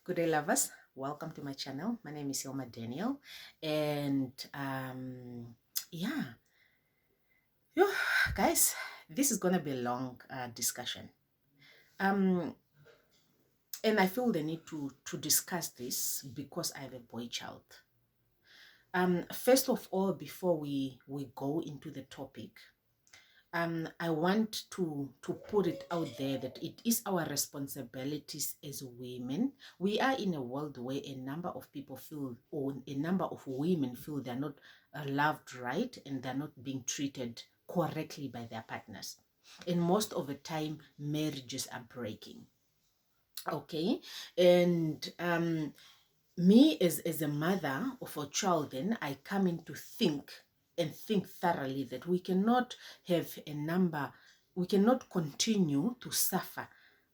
Good day, lovers. Welcome to my channel. My name is Hilma Daniel, and yeah, Phew, guys, this is gonna be a long discussion. Um, and I feel the need to discuss this because I have a boy child. First of all, before we go into the topic, I want to put it out there that it is our responsibilities as women. We are in a world where a number of people feel, or a number of women feel, they're not loved right and they're not being treated correctly by their partners. And most of the time, marriages are breaking. Okay, and me as a mother of a child, then I come in to think and think thoroughly that we cannot have a number, we cannot continue to suffer.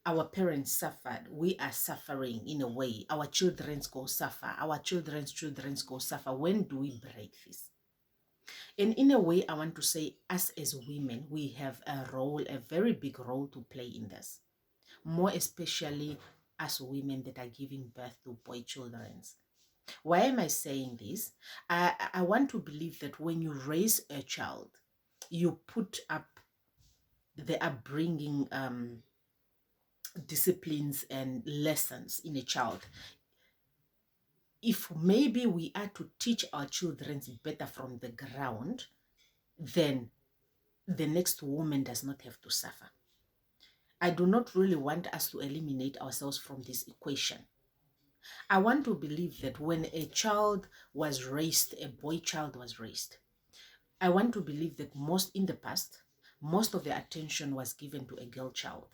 Our parents suffered, we are suffering in a way. Our children's go suffer, our children's go suffer. When do we break this? And in a way, I want to say, us as women, we have a role, a very big role to play in this, more especially as women that are giving birth to boy children. Why am I saying this? I want to believe that when you raise a child, you put up the upbringing disciplines and lessons in a child. If maybe we are to teach our children better from the ground, then the next woman does not have to suffer. I do not really want us to eliminate ourselves from this equation. I want to believe that when a child was raised, a boy child was raised, I want to believe that most in the past, most of the attention was given to a girl child.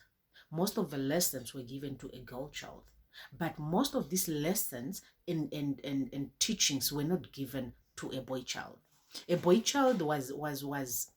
Most of the lessons were given to a girl child. But most of these lessons and teachings were not given to a boy child. A boy child was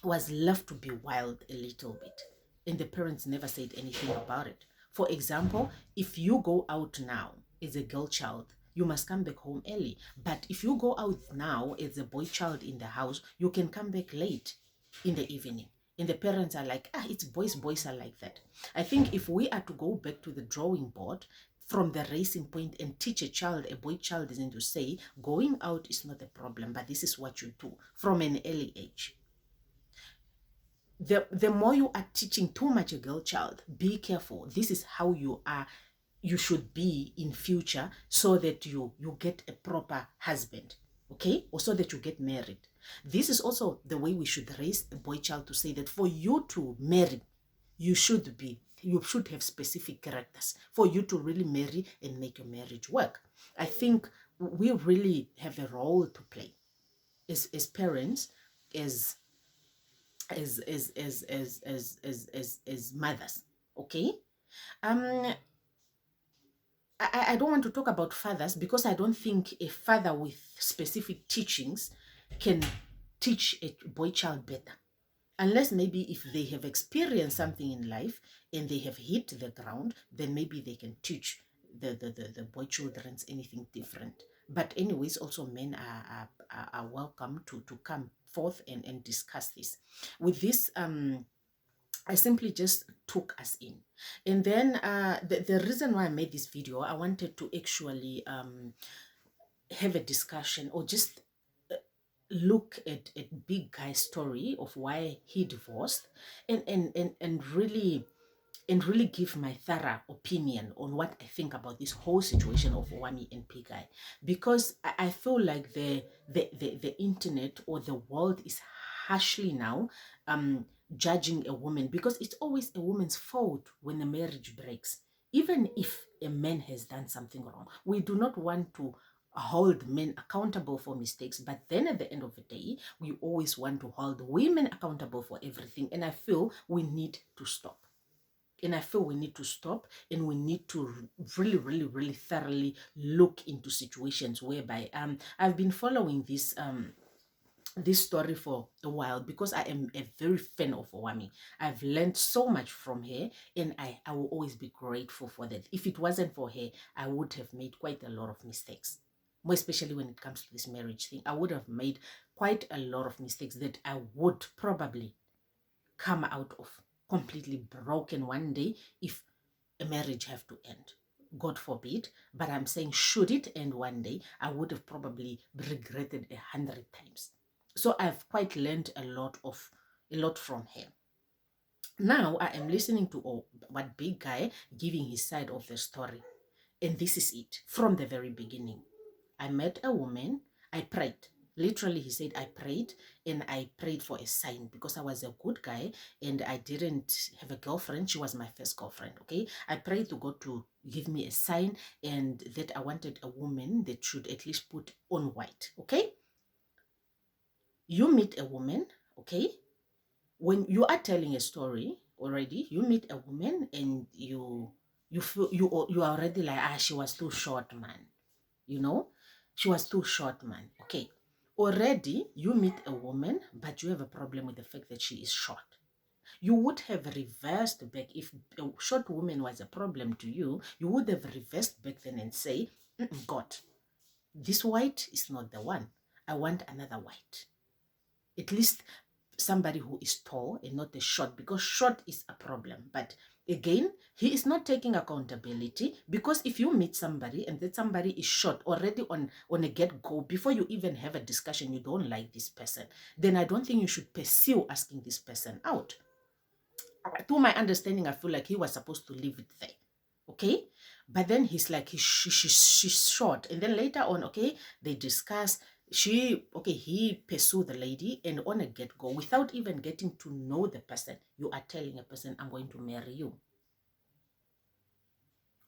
left to be wild a little bit, and the parents never said anything about it. For example, if you go out now as a girl child, you must come back home early. But if you go out now as a boy child in the house, you can come back late in the evening. And the parents are like, it's boys are like that. I think if we are to go back to the drawing board from the racing point and teach a child, a boy child, isn't to say going out is not a problem, but this is what you do from an early age. The more you are teaching too much a girl child, be careful. This is how you should be in future, so that you get a proper husband, okay, or so that you get married. This is also the way we should raise a boy child, to say that for you to marry, you should have specific characters for you to really marry and make your marriage work. I think we really have a role to play as parents, as mothers. Okay. um I don't want to talk about fathers, because I don't think a father with specific teachings can teach a boy child better, unless maybe if they have experienced something in life and they have hit the ground, then maybe they can teach the boy children's anything different. But anyways, also men are welcome to come forth and discuss this. With this, I simply just took us in. And then the reason why I made this video, I wanted to actually have a discussion, or just look at big guy's story of why he divorced, and really give my thorough opinion on what I think about this whole situation of Owamie and Big. Because I feel like the internet or the world is harshly now judging a woman, because it's always a woman's fault when a marriage breaks. Even if a man has done something wrong, we do not want to hold men accountable for mistakes, but then at the end of the day, we always want to hold women accountable for everything. And I feel we need to stop. And we need to really, really, really thoroughly look into situations whereby I've been following this story for a while, because I am a very fan of Owamie. I've learned so much from her, and I will always be grateful for that. If it wasn't for her, I would have made quite a lot of mistakes, more especially when it comes to this marriage thing. I would have made quite a lot of mistakes that I would probably come out of completely broken one day if a marriage have to end. God forbid, but I'm saying should it end one day, I would have probably regretted 100 times. So I've quite learned a lot from her. Now I am listening to what Big Guy giving his side of the story. And this is it from the very beginning. I met a woman, I prayed. Literally, he said, I prayed and I prayed for a sign because I was a good guy and I didn't have a girlfriend. She was my first girlfriend, okay? I prayed to God to give me a sign and that I wanted a woman that should at least put on white, okay? You meet a woman, okay? When you are telling a story already, you meet a woman and you feel you are already like, she was too short, man. You know, she was too short, man. Okay, already you meet a woman, but you have a problem with the fact that she is short. You would have reversed back if a short woman was a problem to you. You would have reversed back then and say, God, this white is not the one. I want another white. At least somebody who is tall and not a short, because short is a problem. But again, he is not taking accountability, because if you meet somebody and that somebody is short already on a get-go, before you even have a discussion, you don't like this person, then I don't think you should pursue asking this person out. To my understanding, I feel like he was supposed to leave it there, okay? But then he's like, she's short. And then later on, okay, they discuss, he pursued the lady, and on a get-go, without even getting to know the person, you are telling a person, I'm going to marry you.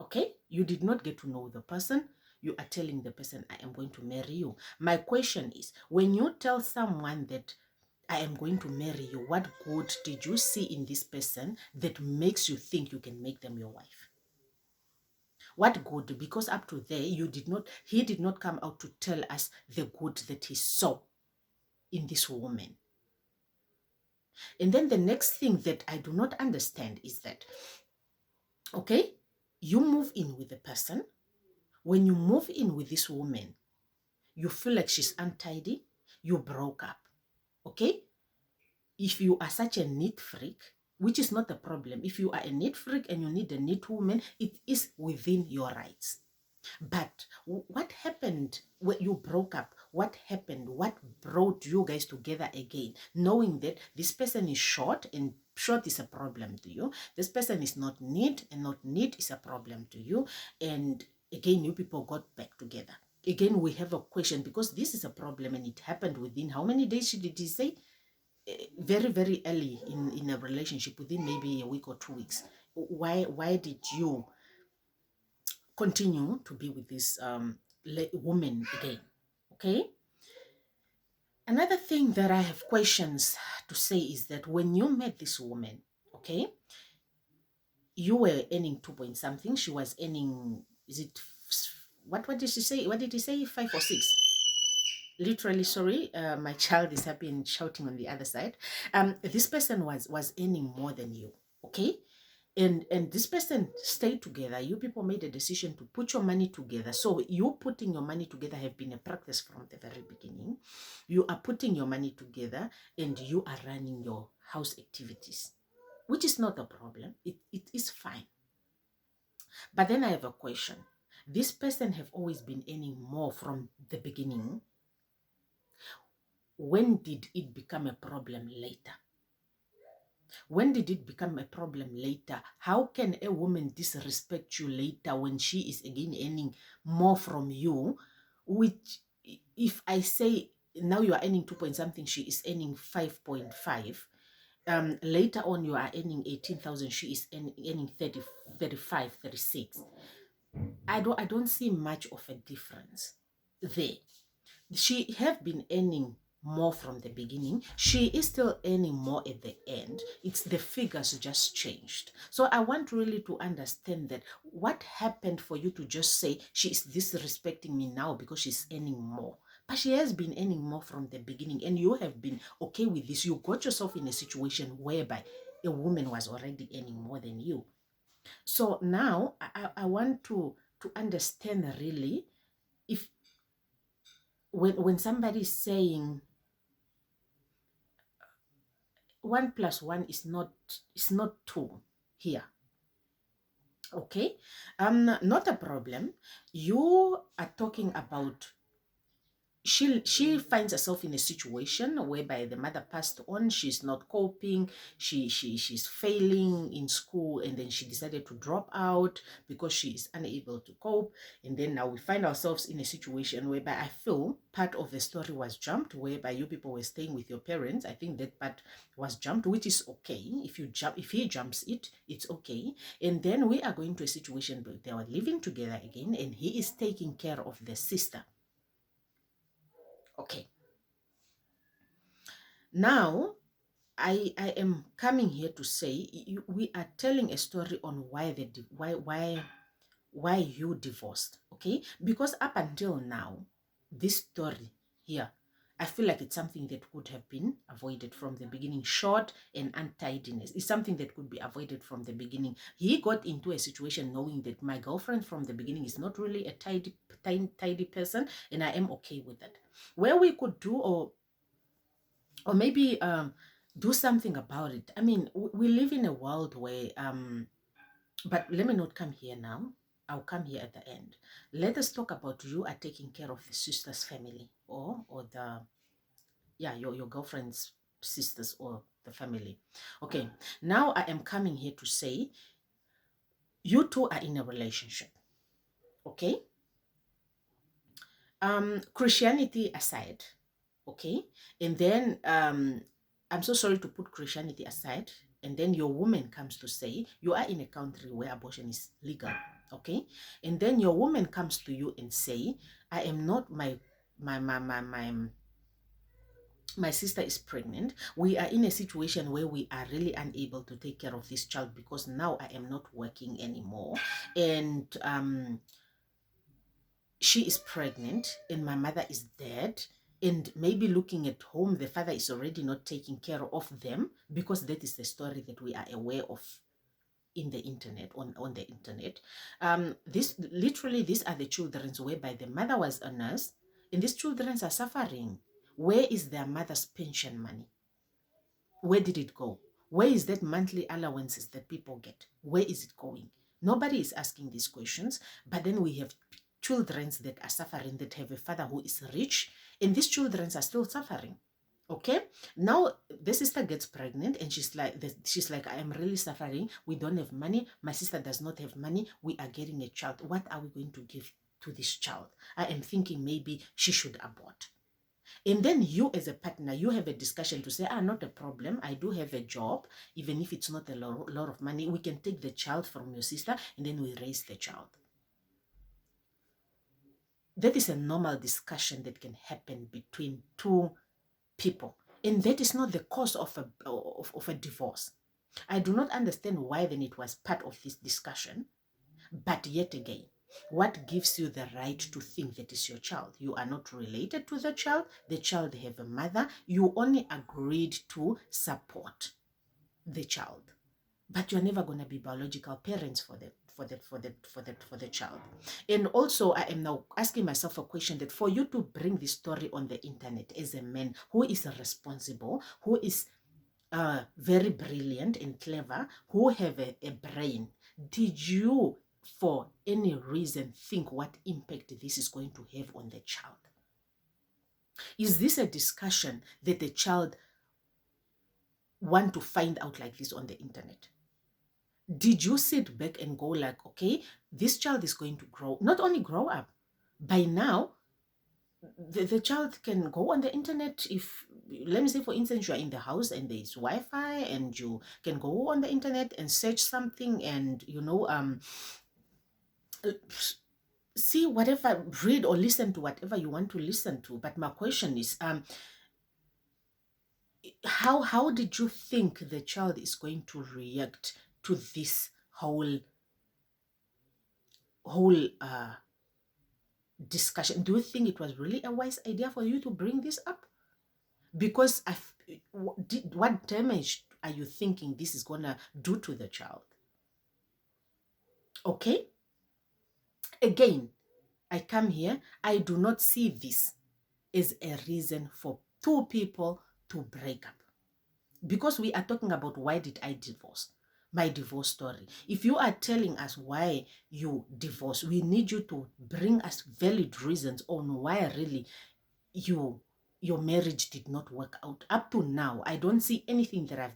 Okay? You did not get to know the person. You are telling the person, I am going to marry you. My question is, when you tell someone that I am going to marry you, what good did you see in this person that makes you think you can make them your wife? What good? Because up to there, he did not come out to tell us the good that he saw in this woman. And then the next thing that I do not understand is that, okay, you move in with the person. When you move in with this woman, you feel like she's untidy, you broke up, okay? If you are such a neat freak, which is not a problem, if you are a neat freak and you need a neat woman, it is within your rights. But what happened when you broke up? What happened? What brought you guys together again? Knowing that this person is short and short is a problem to you. This person is not neat and not neat is a problem to you. And again, you people got back together. Again, we have a question because this is a problem and it happened within how many days did he say? Very, very early in a relationship, within maybe a week or 2 weeks. Why did you continue to be with this woman again? Okay. Another thing that I have questions to say is that when you met this woman, okay, you were earning 2 point something. She was earning, is it, what did she say? What did he say? 5 or 6? Literally, sorry, my child is happy and shouting on the other side. This person was earning more than you, okay? And this person stayed together. You people made a decision to put your money together. So you putting your money together have been a practice from the very beginning. You are putting your money together and you are running your house activities, which is not a problem. It is fine. But then I have a question. This person have always been earning more from the beginning. When did it become a problem later? When did it become a problem later? How can a woman disrespect you later when she is again earning more from you? Which, if I say now you are earning 2 point something, she is earning 5.5. Later on you are earning 18,000, she is earning 30, 35, 36. I don't see much of a difference there. She have been earning more from the beginning. She is still earning more at the end. It's the figures just changed. So I want really to understand that what happened for you to just say she is disrespecting me now because she's earning more. But she has been earning more from the beginning and you have been okay with this. You got yourself in a situation whereby a woman was already earning more than you. So now I want to understand really, if when somebody is saying 1 plus 1 is not 2 here, Okay, not a problem. You are talking about she finds herself in a situation whereby the mother passed on, she's not coping, she's failing in school, and then she decided to drop out because she is unable to cope. And then now we find ourselves in a situation whereby I feel part of the story was jumped, whereby you people were staying with your parents. I think that part was jumped, which is okay. If he jumps it, it's okay. And then we are going to a situation where they are living together again, and he is taking care of the sister. Okay. Now, I am coming here to say we are telling a story on why you divorced, okay? Because up until now, this story here, I feel like it's something that could have been avoided from the beginning. Short and untidiness is something that could be avoided from the beginning. He got into a situation knowing that my girlfriend from the beginning is not really a tidy person, and I am okay with that. Where we could do, or maybe do something about it. I mean, we live in a world where but let me not come here now. I'll come here at the end. Let us talk about you are taking care of the sister's family, or the, yeah, your girlfriend's sisters or the family. Okay, now I am coming here to say you two are in a relationship. Okay, Christianity aside, okay, and then I'm so sorry to put Christianity aside, and then your woman comes to say you are in a country where abortion is legal, okay, and then your woman comes to you and say, I am not, my my my my my sister is pregnant. We are in a situation where we are really unable to take care of this child because now I am not working anymore, and she is pregnant and my mother is dead, and maybe looking at home the father is already not taking care of them, because that is the story that we are aware of in the internet, on the internet. This literally, these are the children whereby the mother was a nurse and these children are suffering. Where is their mother's pension money? Where did it go? Where is that monthly allowances that people get? Where is it going? Nobody is asking these questions. But then we have children that are suffering, that have a father who is rich, and these children are still suffering. Okay, now the sister gets pregnant and she's like, I am really suffering. We don't have money. My sister does not have money. We are getting a child. What are we going to give to this child? I am thinking maybe she should abort. And then you as a partner, you have a discussion to say, not a problem. I do have a job. Even if it's not a lot of money, we can take the child from your sister and then we raise the child. That is a normal discussion that can happen between two people. And that is not the cause of a divorce. I do not understand why then it was part of this discussion. But yet again, what gives you the right to think that is your child? You are not related to the child have a mother, you only agreed to support the child, but you're never going to be biological parents for the child. And also, I am now asking myself a question, that for you to bring this story on the internet as a man who is responsible, who is very brilliant and clever, who have a brain, did you for any reason think what impact this is going to have on the child? Is this a discussion that the child want to find out like this on the internet? Did you sit back and go like, okay, this child is going to grow, not only grow up, by now the child can go on the internet. If, let me say for instance, you are in the house and there is Wi-Fi and you can go on the internet and search something, and see whatever, read or listen to whatever you want to listen to. But my question is, how did you think the child is going to react to this whole discussion? Do you think it was really a wise idea for you to bring this up? Because what damage are you thinking this is gonna do to the child? Okay, again, I come here, I do not see this as a reason for two people to break up, because we are talking about why did I divorce. my divorce story. If you are telling us why you divorced, we need you to bring us valid reasons on why really you your marriage did not work out. Up to now, I don't see anything that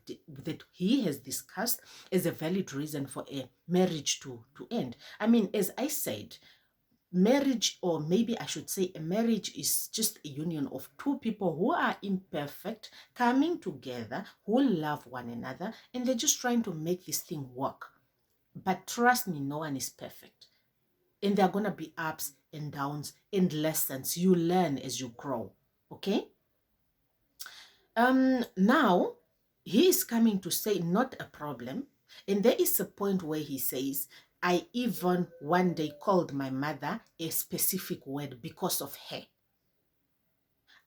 he has discussed as a valid reason for a marriage to end. I mean, as I said, marriage, or maybe I should say a marriage, is just a union of two people who are imperfect, coming together, who love one another, and they're just trying to make this thing work. But trust me, no one is perfect. And there are going to be ups and downs and lessons you learn as you grow. Okay? Now he is coming to say not a problem. And there is a point where he says, I even one day called my mother a specific word because of her.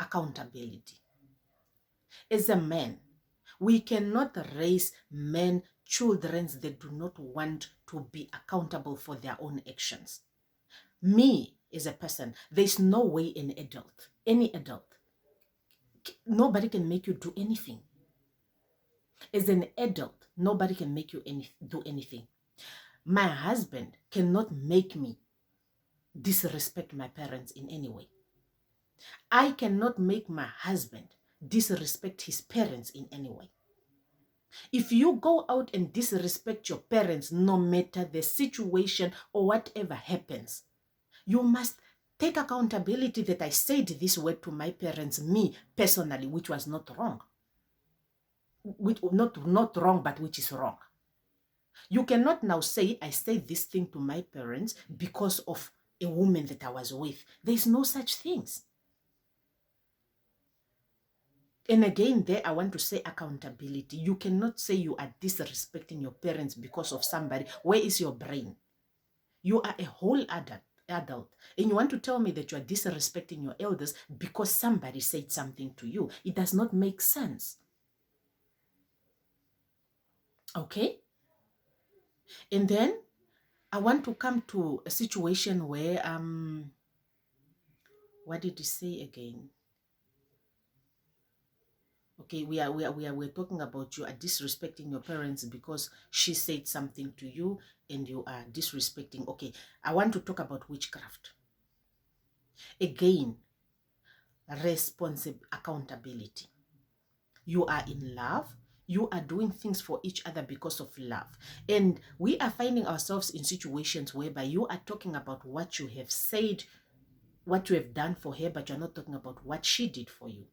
Accountability. As a man, we cannot raise men, children that do not want to be accountable for their own actions. Me, as a person, there's no way any adult, nobody can make you do anything. As an adult, nobody can make you do anything. My husband cannot make me disrespect my parents in any way. I cannot make my husband disrespect his parents in any way. If you go out and disrespect your parents, no matter the situation or whatever happens, you must take accountability that I said this word to my parents, me personally, which was not wrong. Not wrong, but which is wrong. You cannot now say, I said this thing to my parents because of a woman that I was with. There's no such things. And again, there I want to say accountability. You cannot say you are disrespecting your parents because of somebody. Where is your brain? You are a whole adult, and you want to tell me that you are disrespecting your elders because somebody said something to you. It does not make sense. Okay? And then I want to come to a situation where what did he say again? Okay, we're talking about you are disrespecting your parents because she said something to you and you are disrespecting. Okay, I want to talk about witchcraft. Again, accountability. You are in love. You are doing things for each other because of love. And we are finding ourselves in situations whereby you are talking about what you have said, what you have done for her, but you're not talking about what she did for you.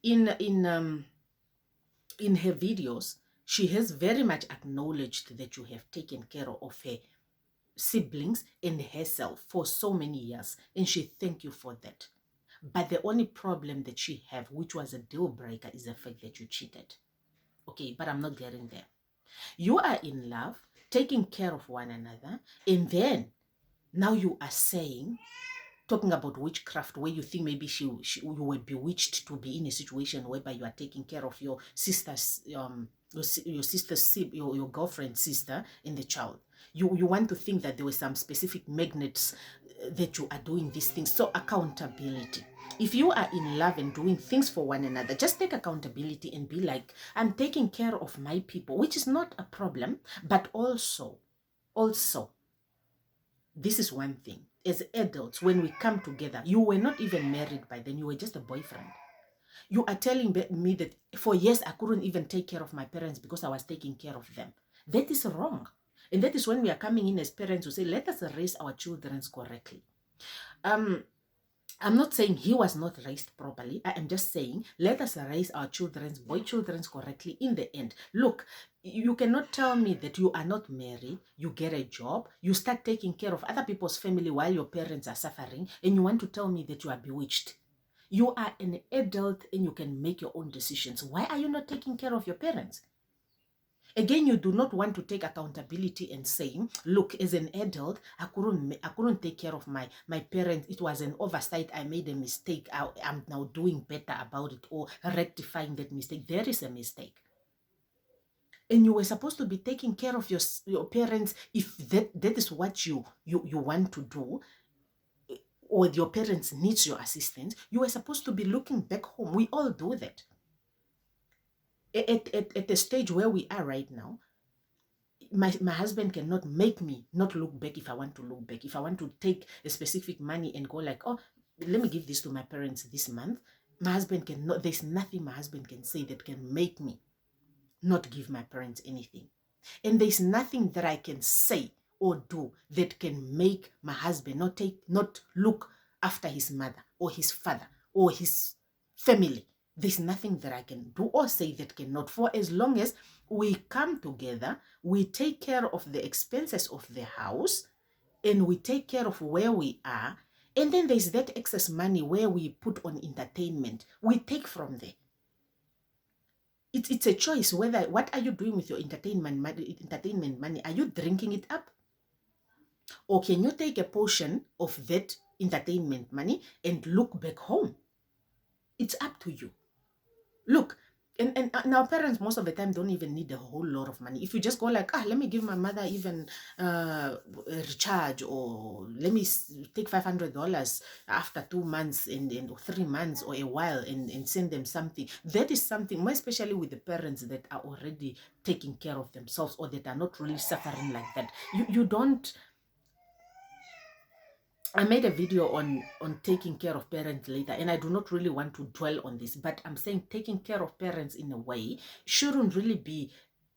In her videos, she has very much acknowledged that you have taken care of her siblings and herself for so many years, and she thank you for that. But the only problem that she have, which was a deal breaker, is the fact that you cheated. Okay, but I'm not getting there. You are in love, taking care of one another, and then now you are talking about witchcraft, where you think maybe you were bewitched to be in a situation whereby you are taking care of your sister's your girlfriend's sister and the child. You want to think that there were some specific magnets that you are doing these things. So accountability. If you are in love and doing things for one another, just take accountability and be like, I'm taking care of my people, which is not a problem, but also, this is one thing. As adults, when we come together, you were not even married by then, you were just a boyfriend. You are telling me that for years I couldn't even take care of my parents because I was taking care of them. That is wrong. And that is when we are coming in as parents to say, let us raise our children correctly. I'm not saying he was not raised properly. I am just saying, let us raise our boy children correctly in the end. Look, you cannot tell me that you are not married, you get a job, you start taking care of other people's family while your parents are suffering, and you want to tell me that you are bewitched. You are an adult and you can make your own decisions. Why are you not taking care of your parents? Again, you do not want to take accountability and saying, look, as an adult, I couldn't take care of my parents. It was an oversight. I made a mistake. I'm now doing better about it, or rectifying that mistake. There is a mistake. And you were supposed to be taking care of your parents if that is what you want to do, or your parents needs your assistance. You were supposed to be looking back home. We all do that. At the stage where we are right now, my husband cannot make me not look back if I want to look back. If I want to take a specific money and go like, oh, let me give this to my parents this month, my husband cannot, there's nothing my husband can say that can make me not give my parents anything. And there's nothing that I can say or do that can make my husband not look after his mother or his father or his family. There's nothing that I can do or say that cannot. For as long as we come together, we take care of the expenses of the house, and we take care of where we are. And then there's that excess money where we put on entertainment. We take from there. It's a choice whether, what are you doing with your entertainment money? Are you drinking it up? Or can you take a portion of that entertainment money and look back home? It's up to you. Look, and our parents most of the time don't even need a whole lot of money. If you just go like, let me give my mother even a recharge, or let me take $500 after 2 months and 3 months or a while and send them something. That is something, more especially with the parents that are already taking care of themselves or that are not really suffering like that. You don't. I made a video on taking care of parents later, and I do not really want to dwell on this, but I'm saying taking care of parents in a way shouldn't really be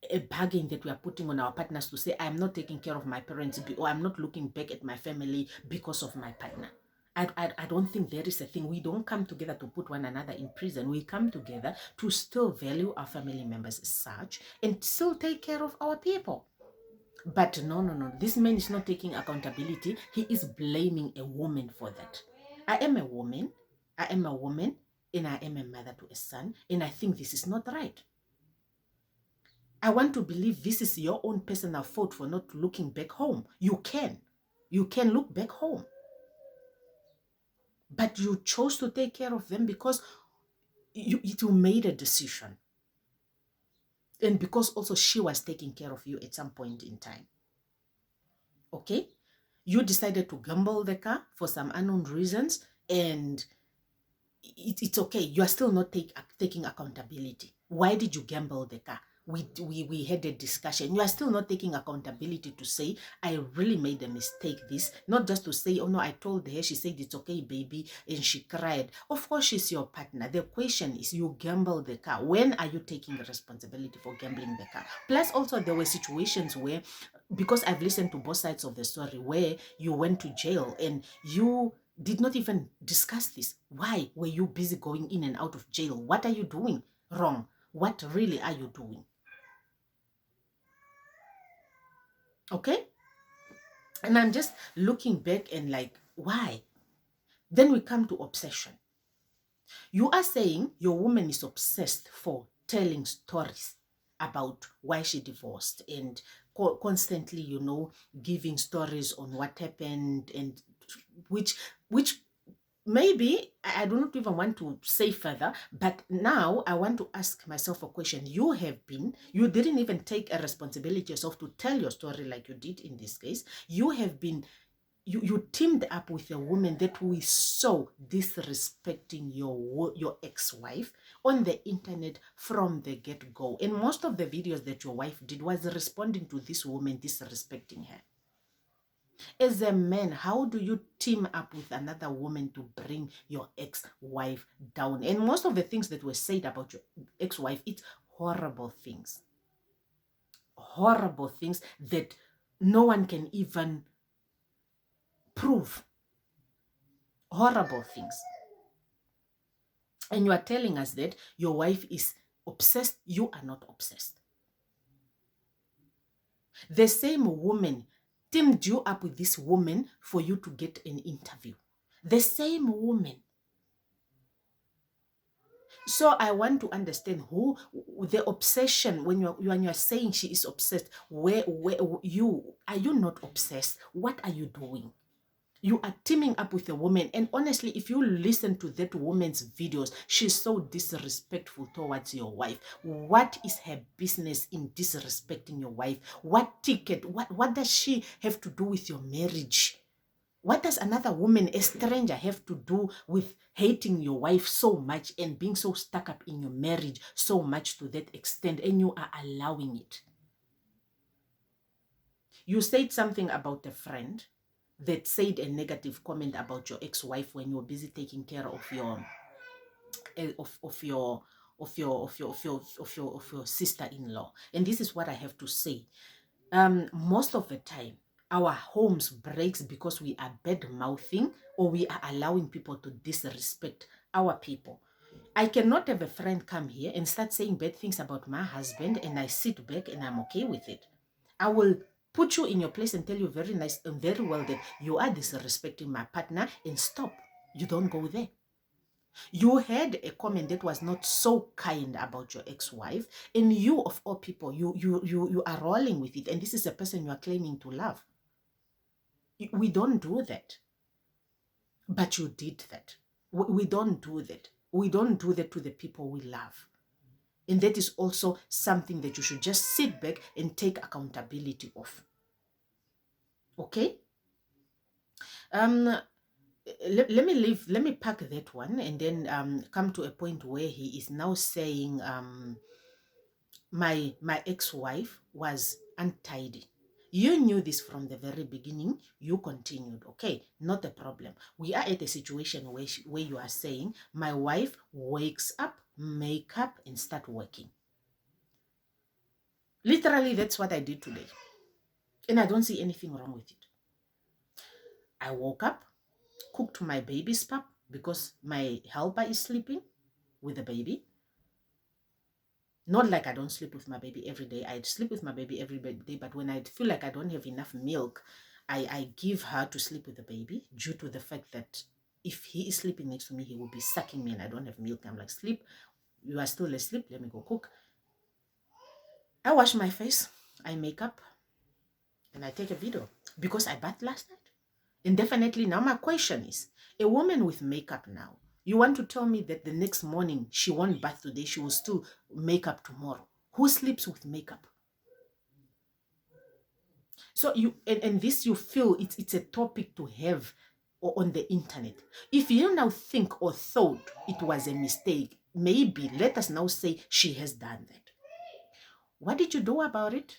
a bargain that we are putting on our partners to say, I'm not taking care of my parents, or I'm not looking back at my family because of my partner. I don't think there is a thing. We don't come together to put one another in prison. We come together to still value our family members as such and still take care of our people. But no. This man is not taking accountability. He is blaming a woman for that. I am a woman. I am a woman, and I am a mother to a son. And I think this is not right. I want to believe this is your own personal fault for not looking back home. You can. You can look back home. But you chose to take care of them because you made a decision. And because also she was taking care of you at some point in time. Okay? You decided to gamble the car for some unknown reasons, and it's okay. You are still not taking accountability. Why did you gamble the car? We had a discussion. You are still not taking accountability to say, I really made a mistake. This, not just to say, oh no, I told her, she said it's okay, baby, and she cried. Of course, she's your partner. The question is, you gambled the car. When are you taking responsibility for gambling the car? Plus, also, there were situations where, because I've listened to both sides of the story, where you went to jail and you did not even discuss this. Why were you busy going in and out of jail? What are you doing wrong? What really are you doing? Okay? And I'm just looking back and like, why? Then we come to obsession. You are saying your woman is obsessed for telling stories about why she divorced and constantly, giving stories on what happened, and which maybe I do not even want to say further, but now I want to ask myself a question. You didn't even take a responsibility yourself to tell your story like you did in this case. You teamed up with a woman that we saw disrespecting your ex-wife on the internet from the get-go. And most of the videos that your wife did was responding to this woman disrespecting her. As a man, how do you team up with another woman to bring your ex-wife down? And most of the things that were said about your ex-wife, it's horrible things. Horrible things that no one can even prove. Horrible things. And you are telling us that your wife is obsessed. You are not obsessed. The same woman teamed you up with this woman for you to get an interview. The same woman. So I want to understand who the obsession, when you're saying she is obsessed, where you are you not obsessed? What are you doing? You are teaming up with a woman, and honestly, if you listen to that woman's videos, she's so disrespectful towards your wife. What is her business in disrespecting your wife? What does she have to do with your marriage? What does another woman, a stranger, have to do with hating your wife so much and being so stuck up in your marriage so much to that extent, and you are allowing it? You said something about a friend that said a negative comment about your ex-wife when you were busy taking care of your sister-in-law. And this is what I have to say. Most of the time, our homes breaks because we are bad mouthing or we are allowing people to disrespect our people. I cannot have a friend come here and start saying bad things about my husband and I sit back and I'm okay with it. I will put you in your place and tell you very nice and very well that you are disrespecting my partner and stop. You don't go there. You had a comment that was not so kind about your ex-wife, and you, of all people, you are rolling with it, and this is a person you are claiming to love. We don't do that, but you did that. We don't do that. We don't do that to the people we love. And that is also something that you should just sit back and take accountability of. Okay? Let me pack that one and then come to a point where he is now saying my ex-wife was untidy. You knew this from the very beginning. You continued. Okay, not a problem. We are at a situation where you are saying my wife wakes up, make up, and start working. Literally, that's what I did today. And I don't see anything wrong with it. I woke up, cooked my baby's pap because my helper is sleeping with the baby. Not like I don't sleep with my baby every day. I sleep with my baby every day, but when I feel like I don't have enough milk, I give her to sleep with the baby due to the fact that if he is sleeping next to me, he will be sucking me and I don't have milk. I'm like, sleep, you are still asleep, let me go cook. I wash my face, I make up, and I take a video because I bathed last night. And definitely now my question is, a woman with makeup now, you want to tell me that the next morning she won't bath today, she will still make up tomorrow? Who sleeps with makeup? So you and this you feel it's a topic to have on the internet. If you now think or thought it was a mistake, maybe let us now say she has done that. What did you do about it?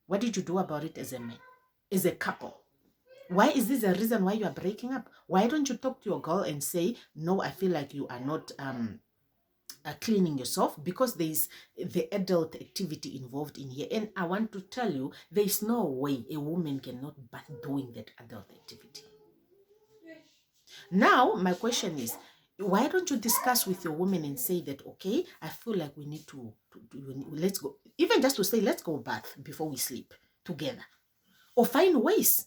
What did you do about it as a man, as a couple? Why is this a reason why you are breaking up? Why don't you talk to your girl and say, no, I feel like you are not cleaning yourself because there is the adult activity involved in here. And I want to tell you, there is no way a woman cannot but doing that adult activity. Now, my question is, why don't you discuss with your woman and say that, okay, I feel like we need to let's go, even just to say, let's go bath before we sleep together. Or find ways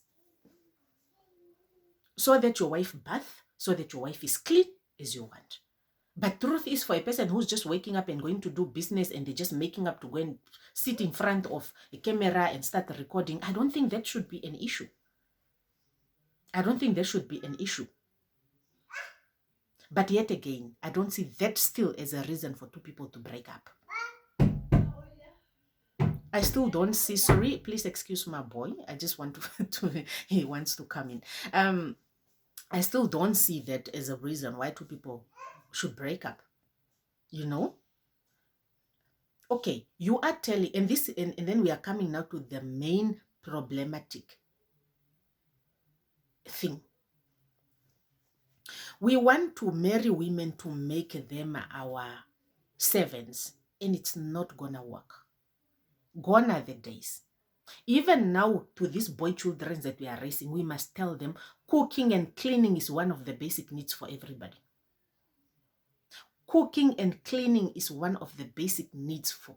so that your wife bath, so that your wife is clean as you want. But truth is, for a person who's just waking up and going to do business and they're just making up to go and sit in front of a camera and start recording, I don't think that should be an issue. I don't think there should be an issue. But yet again, I don't see that still as a reason for two people to break up. I still don't see, sorry, please excuse my boy. I just want to he wants to come in. I still don't see that as a reason why two people should break up. You know? Okay, you are telling, and this, and then we are coming now to the main problematic thing. We want to marry women to make them our servants, and it's not gonna work. Gone are the days. Even now, to these boy children that we are raising, we must tell them cooking and cleaning is one of the basic needs for everybody. Cooking and cleaning is one of the basic needs for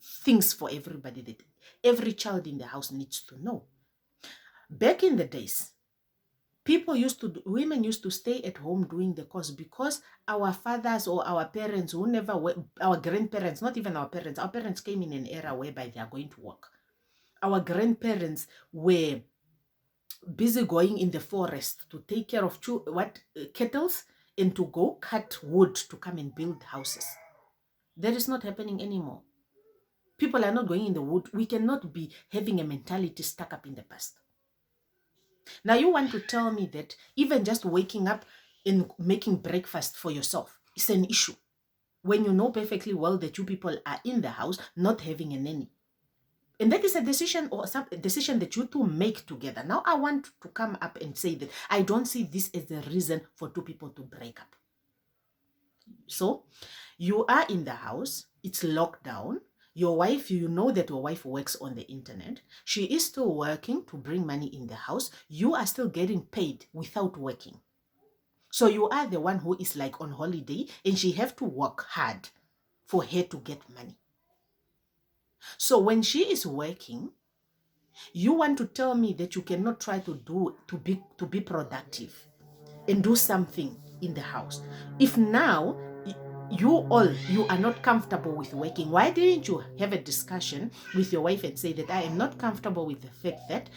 things for everybody that every child in the house needs to know. Back in the days, women used to stay at home doing the course because our fathers or our parents, our grandparents, not even our parents came in an era whereby they are going to work. Our grandparents were busy going in the forest to take care of kettles and to go cut wood to come and build houses. That is not happening anymore. People are not going in the wood. We cannot be having a mentality stuck up in the past. Now you want to tell me that even just waking up and making breakfast for yourself is an issue when you know perfectly well that you people are in the house not having a nanny. And that is a decision or a decision that you two make together. Now I want to come up and say that I don't see this as a reason for two people to break up. So you are in the house, it's locked down. Your wife, you know that your wife works on the internet. She is still working to bring money in the house. You are still getting paid without working. So you are the one who is like on holiday and she have to work hard for her to get money. So when she is working, you want to tell me that you cannot try to be productive and do something in the house. If now you are not comfortable with working, why didn't you have a discussion with your wife and say that I am not comfortable with the fact that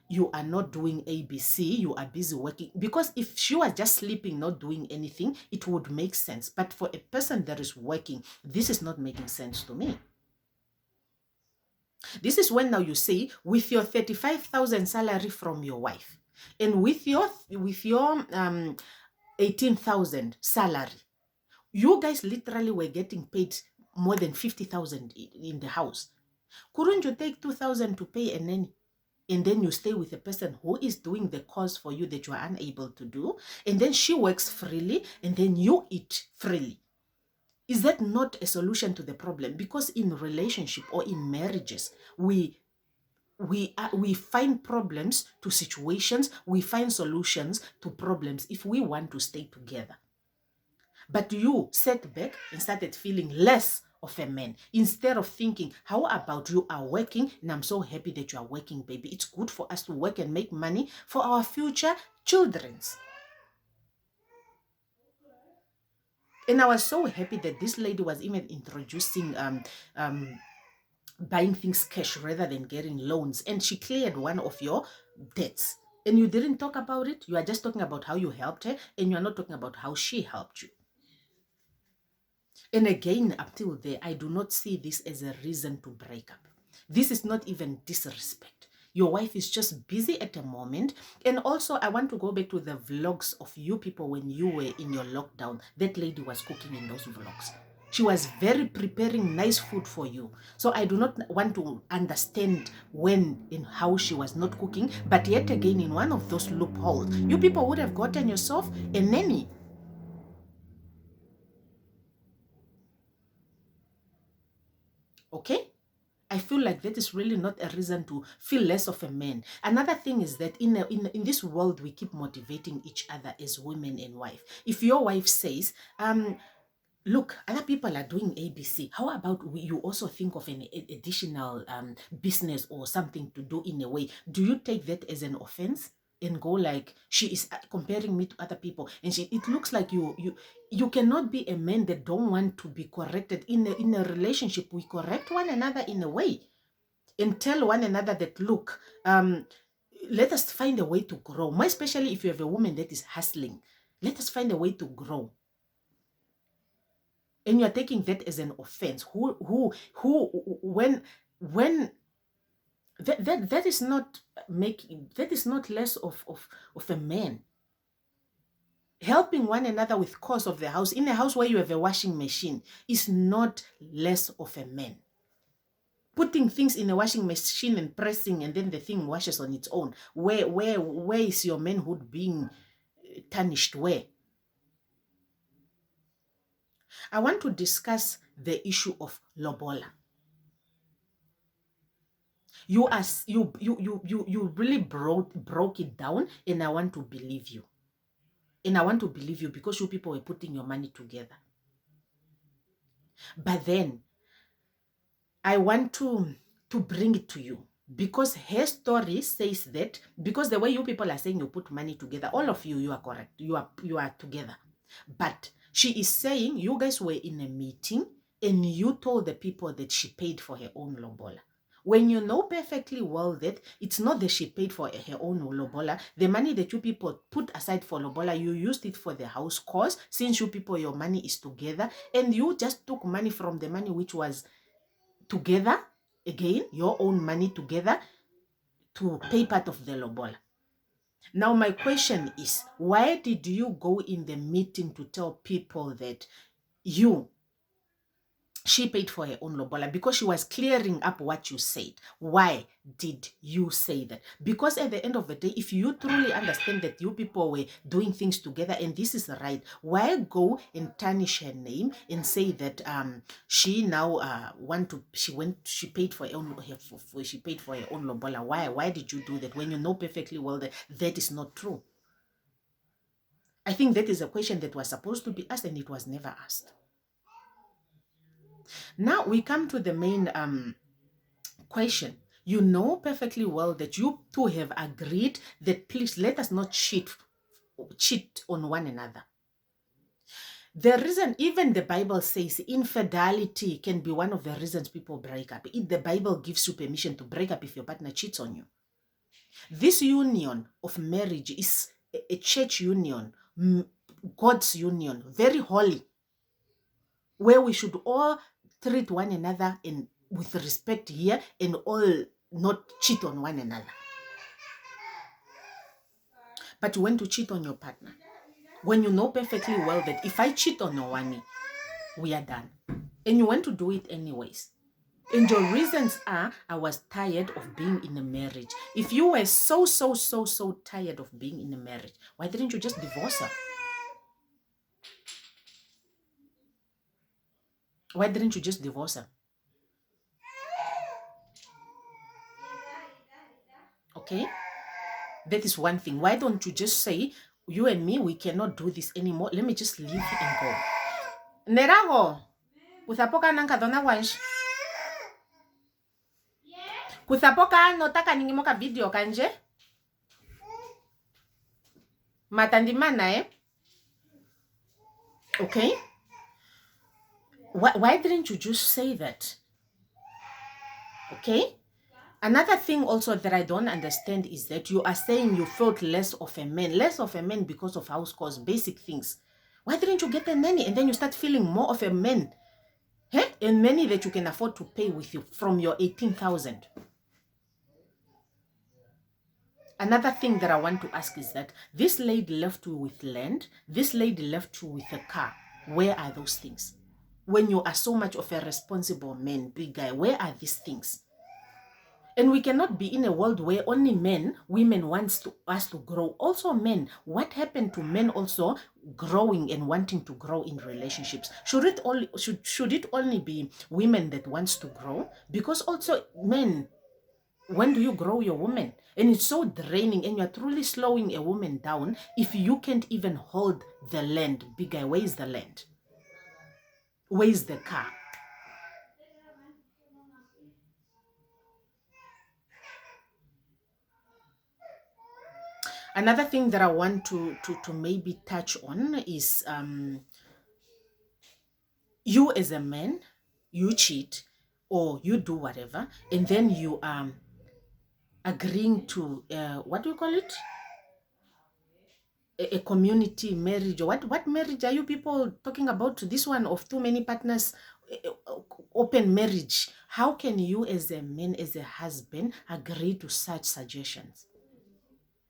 you are not doing ABC, you are busy working? Because if she was just sleeping, not doing anything, it would make sense. But for a person that is working, this is not making sense to me. This is when now you say, with your 35,000 salary from your wife and with your 18,000 salary, you guys literally were getting paid more than 50,000 in the house. Couldn't you take 2,000 to pay a nanny? And then you stay with a person who is doing the cause for you that you are unable to do. And then she works freely and then you eat freely. Is that not a solution to the problem? Because in relationship or in marriages, we find problems to situations, we find solutions to problems if we want to stay together. But you sat back and started feeling less of a man instead of thinking, how about you are working and I'm so happy that you are working, baby. It's good for us to work and make money for our future children's. And I was so happy that this lady was even introducing buying things cash rather than getting loans. And she cleared one of your debts. And you didn't talk about it. You are just talking about how you helped her and you are not talking about how she helped you. And again, up till there, I do not see this as a reason to break up. This is not even disrespect. Your wife is just busy at the moment. And also, I want to go back to the vlogs of you people when you were in your lockdown. That lady was cooking in those vlogs. She was very preparing nice food for you. So I do not want to understand when and how she was not cooking. But yet again, in one of those loopholes, you people would have gotten yourself a nanny. Okay? I feel like that is really not a reason to feel less of a man. Another thing is that in this world, we keep motivating each other as women and wife. If your wife says, look, other people are doing ABC. How about you also think of an additional business or something to do in a way? Do you take that as an offense and go like, she is comparing me to other people? And it looks like you cannot be a man that don't want to be corrected. In a relationship, we correct one another in a way and tell one another that, look, let us find a way to grow. More especially if you have a woman that is hustling. Let us find a way to grow. And you're taking that as an offense. When that is not making, that is not less of a man. Helping one another with cost of the house in a house where you have a washing machine is not less of a man. Putting things in a washing machine and pressing and then the thing washes on its own. Where is your manhood being tarnished? Where? I want to discuss the issue of lobola. You really broke it down, and I want to believe you. And I want to believe you because you people were putting your money together. But then I want to bring it to you because her story says that, because the way you people are saying you put money together, all of you are correct. You are together. But she is saying you guys were in a meeting and you told the people that she paid for her own lobola. When you know perfectly well that it's not that she paid for her own lobola, the money that you people put aside for lobola, you used it for the house cause, since you people, your money is together, and you just took money from the money which was together, again, your own money together, to pay part of the lobola. Now, my question is, why did you go in the meeting to tell people that you she paid for her own lobola because she was clearing up what you said. Why did you say that? Because at the end of the day, if you truly understand that you people were doing things together and this is right, why go and tarnish her name and say that she now she paid for her own she paid for her own lobola? Why did you do that when you know perfectly well that that is not true? I think that is a question that was supposed to be asked and it was never asked. Now we come to the main question. You know perfectly well that you two have agreed that please let us not cheat on one another. The reason, even the Bible says infidelity can be one of the reasons people break up. The Bible gives you permission to break up if your partner cheats on you. This union of marriage is a church union, God's union, very holy, where we should all treat one another with respect here and all not cheat on one another. But you went to cheat on your partner when you know perfectly well that if I cheat on Owamie, we are done. And you want to do it anyways. And your reasons are, I was tired of being in a marriage. If you were so tired of being in a marriage, why didn't you just divorce her? Why didn't you just divorce her? Okay? That is one thing. Why don't you just say, you and me, we cannot do this anymore. Let me just leave and go. Nerago, kuthapoka nanka dona wansh. Kuthapoka no taka ningimoka video kanje. Matandimana Okay? Why didn't you just say that? Okay? Another thing also that I don't understand is that you are saying you felt less of a man because of house calls, basic things. Why didn't you get a nanny and then you start feeling more of a man? A nanny that you can afford to pay with you from your 18,000. Another thing that I want to ask is that this lady left you with land, this lady left you with a car. Where are those things? When you are so much of a responsible man, big guy, where are these things? And we cannot be in a world where only women wants us to grow. Also men, what happened to men also growing and wanting to grow in relationships? Should it only be women that wants to grow? Because also men, when do you grow your woman? And it's so draining and you're truly slowing a woman down if you can't even hold the land. Big guy, where is the land? Where is the car? Another thing that I want to maybe touch on is you as a man, you cheat or you do whatever, and then you agreeing to what do you call it? A community marriage. Or what marriage are you people talking about? This one of too many partners, open marriage. How can you as a man, as a husband, agree to such suggestions?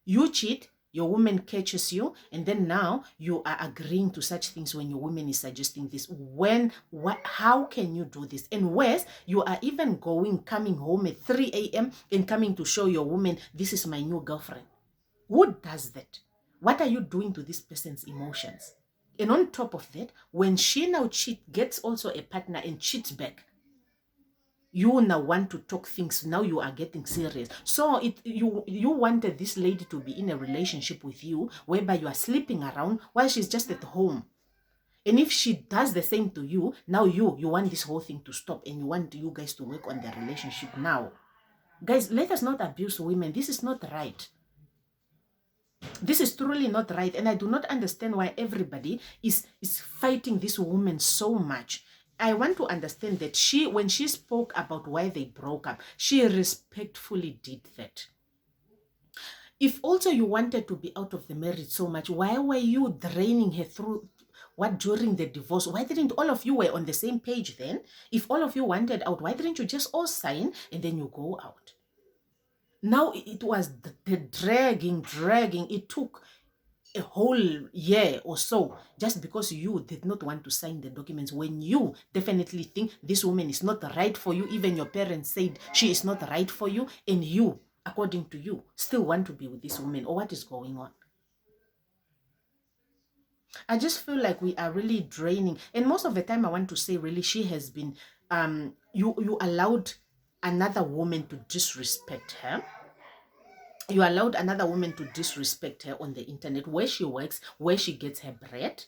You cheat, your woman catches you, and then now you are agreeing to such things when your woman is suggesting this. How can you do this? And worse, you are even coming home at 3 a.m. and coming to show your woman, this is my new girlfriend. Who does that? What are you doing to this person's emotions? And on top of that, when she now gets also a partner and cheats back, you now want to talk things. Now you are getting serious. So you wanted this lady to be in a relationship with you whereby you are sleeping around while she's just at home. And if she does the same to you, now you want this whole thing to stop and you want you guys to work on the relationship now. Guys, let us not abuse women. This is not right. This is truly not right. And I do not understand why everybody is fighting this woman so much. I want to understand that when she spoke about why they broke up, she respectfully did that. If also you wanted to be out of the marriage so much, why were you draining her through during the divorce? Why didn't all of you were on the same page then? If all of you wanted out, why didn't you just all sign and then you go out? Now it was the dragging. It took a whole year or so just because you did not want to sign the documents when you definitely think this woman is not right for you. Even your parents said she is not right for you, and you, according to you, still want to be with this woman. Or what is going on? I just feel like we are really draining. And most of the time I want to say really she has been you allowed another woman to disrespect her. You allowed another woman to disrespect her on the internet, where she works, where she gets her bread.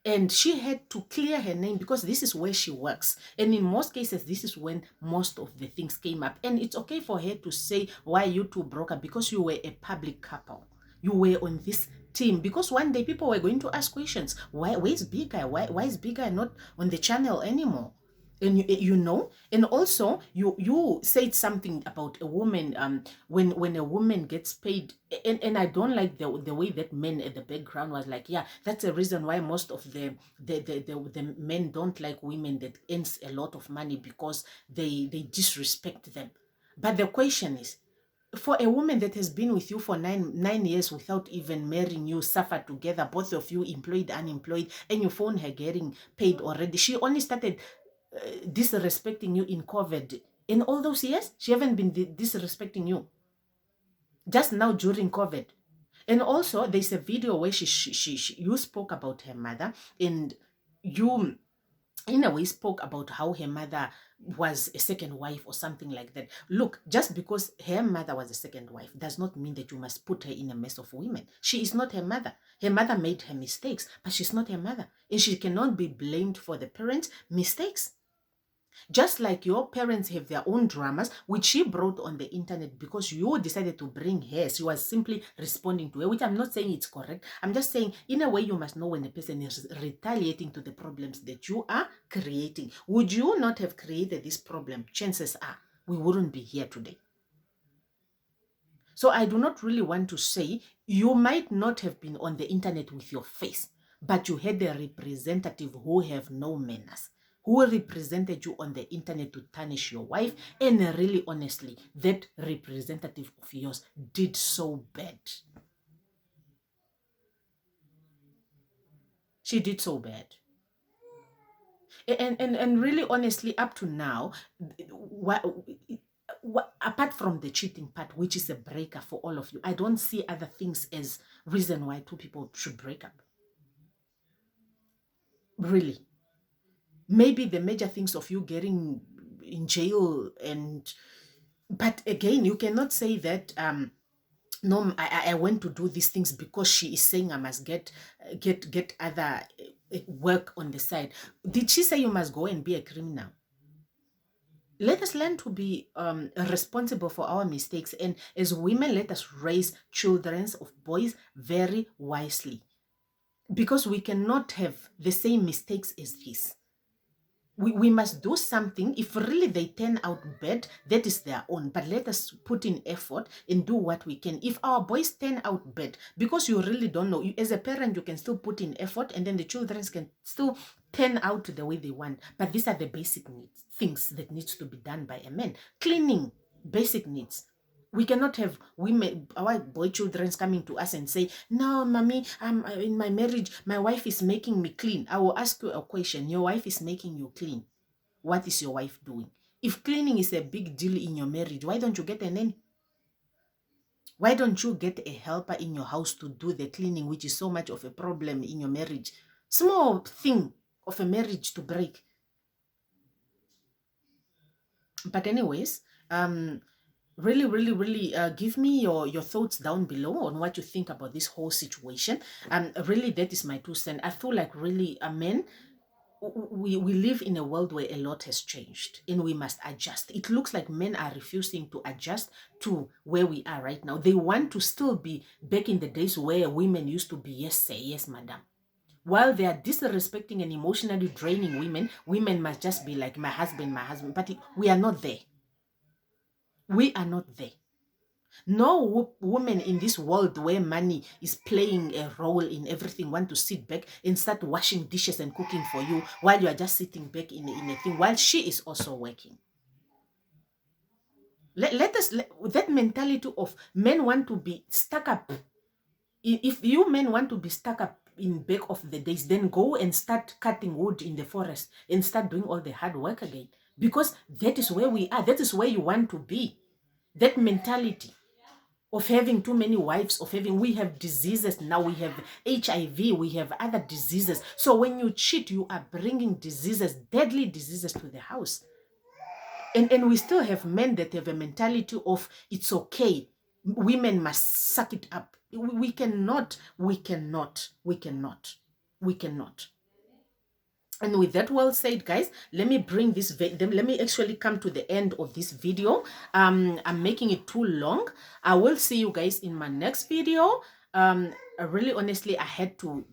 And she had to clear her name because this is where she works. And in most cases, this is when most of the things came up. And it's okay for her to say, why you two broke up? Because you were a public couple. You were on this team. Because one day people were going to ask questions. Where's Big Guy? Why is Big Guy not on the channel anymore? And you know, and also you said something about a woman, when a woman gets paid, and I don't like the way that men at the background was like, yeah, that's a reason why most of the men don't like women that earns a lot of money, because they disrespect them. But the question is, for a woman that has been with you for nine years without even marrying you, suffer together, both of you employed, unemployed, and you phone her getting paid already. She only started disrespecting you in COVID. In all those years, she haven't been disrespecting you. Just now during COVID. And also, there's a video where you spoke about her mother, and you in a way spoke about how her mother was a second wife or something like that. Look, just because her mother was a second wife does not mean that you must put her in a mess of women. She is not her mother. Her mother made her mistakes, but she's not her mother, and she cannot be blamed for the parents' mistakes. Just like your parents have their own dramas, which she brought on the internet because you decided to bring her. She was simply responding to her, which I'm not saying it's correct. I'm just saying, in a way, you must know when the person is retaliating to the problems that you are creating. Would you not have created this problem? Chances are we wouldn't be here today. So I do not really want to say you might not have been on the internet with your face, but you had a representative who have no manners, who represented you on the internet to tarnish your wife. And really, honestly, that representative of yours did so bad. She did so bad. And really, honestly, up to now, what, apart from the cheating part, which is a breaker for all of you, I don't see other things as reason why two people should break up. Really. Maybe the major things of you getting in jail, but again, you cannot say that no, I went to do these things because she is saying I must get other work on the side. Did she say you must go and be a criminal? Let us learn to be responsible for our mistakes, and as women, let us raise children of boys very wisely, because we cannot have the same mistakes as this. We must do something. If really they turn out bad, that is their own. But let us put in effort and do what we can. If our boys turn out bad, because you really don't know, as a parent, you can still put in effort, and then the children can still turn out the way they want. But these are the basic needs, things that needs to be done by a man. Cleaning, basic needs. We cannot have women, our boy children coming to us and say, no, mommy, in my marriage, my wife is making me clean. I will ask you a question. Your wife is making you clean. What is your wife doing? If cleaning is a big deal in your marriage, why don't you get a nanny? Why don't you get a helper in your house to do the cleaning, which is so much of a problem in your marriage? Small thing of a marriage to break. But anyways, really give me your thoughts down below on what you think about this whole situation. Really, that is my 2 cents. I feel like really, men, we live in a world where a lot has changed and we must adjust. It looks like men are refusing to adjust to where we are right now. They want to still be back in the days where women used to be yes sir, yes madam. While they are disrespecting and emotionally draining women, women must just be like my husband, my husband. But we are not there. We are not there. No woman in this world where money is playing a role in everything want to sit back and start washing dishes and cooking for you while you are just sitting back in a thing while she is also working. Let us, that mentality of men want to be stuck up If you men want to be stuck up in back of the days, then go and start cutting wood in the forest and start doing all the hard work again, because that is where we are. That is where you want to be. That mentality of having too many wives, of having, we have diseases now, we have HIV, we have other diseases. So when you cheat, you are bringing diseases, deadly diseases to the house. And we still have men that have a mentality of it's okay, women must suck it up. We cannot, we cannot, we cannot, we cannot. And with that well said, guys, let me bring this, let me actually come to the end of this video. I'm making it too long. I will see you guys in my next video. Really honestly, I had to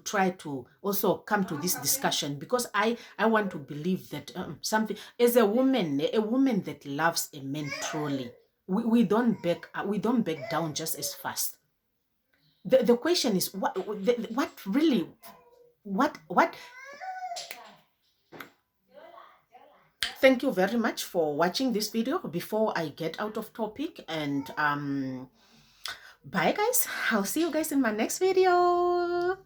try to also come to this discussion, because I want to believe that something, as a woman that loves a man truly, we don't back down just as fast. The question is, what really, what thank you very much for watching this video. Before I get out of topic, and bye guys, I'll see you guys in my next video.